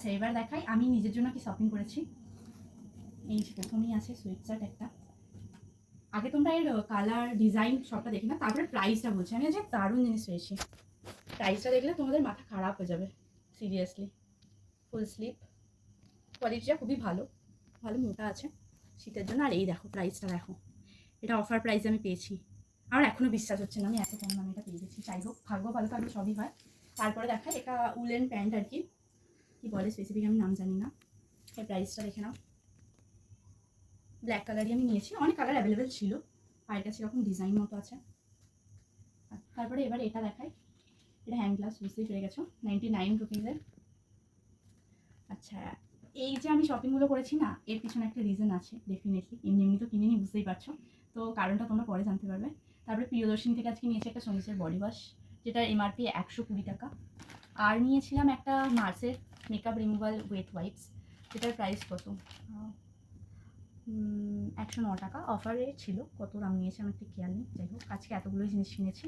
আচ্ছা এবার দেখাই আমি নিজের জন্য কি শপিং করেছি। এই যে প্রথমেই আছে সুইট শার্ট একটা। আগে তোমরা এর কালার ডিজাইন সবটা দেখি না, তারপরে প্রাইসটা বলছি। আমি আজকে দারুণ জিনিস পেয়েছি, প্রাইসটা দেখলে তোমাদের মাথা খারাপ হয়ে যাবে সিরিয়াসলি। ফুল স্লিভ, কোয়ালিটিটা খুবই ভালো, ভালো মোটা আছে শীতের জন্য। আর এই দেখো প্রাইসটা দেখো, এটা অফার প্রাইসে আমি পেয়েছি। আমার এখনও বিশ্বাস হচ্ছে না আমি এত কম দামে এটা পেয়ে গেছি। যাই হোক, ভাগ্য ভালো থাকলে সবই হয়। তারপরে দেখাই এটা উলেন প্যান্ট আর কি, কী বলে স্পেসিফিক আমি নাম জানি না। এই প্রাইসটা দেখে নাও, ব্ল্যাক কালারই আমি নিয়েছি, অনেক কালার অ্যাভেলেবেল ছিল। আর এটা সেরকম ডিজাইন মতো আছে। তারপরে এবার এটা দেখাই, এটা হ্যান্ড গ্লাভস, বুঝতেই পেরে গেছো 99 রুপিজের। আচ্ছা এই যে আমি শপিংগুলো করেছি না, এর পিছনে একটা রিজন আছে ডেফিনেটলি, এমনি এমনি তো কিনিনি বুঝতেই পারছো, তো কারণটা তোমরা পরে জানতে পারবে। তারপরে প্রিয়দর্শিনী থেকে আজকে নিয়েছি একটা সনিসের বডি ওয়াশ, যেটার এমআরপি 120 টাকা। আর নিয়েছিলাম একটা মার্সের মেকআপ রিমুভাল ওয়েট ওয়াইপস, যেটার প্রাইস কত 109 টাকা, অফারে ছিল। কত দাম নিয়েছে আমার ঠিক খেয়াল নেই। যাই হোক আজকে এতগুলোই জিনিস কিনেছি।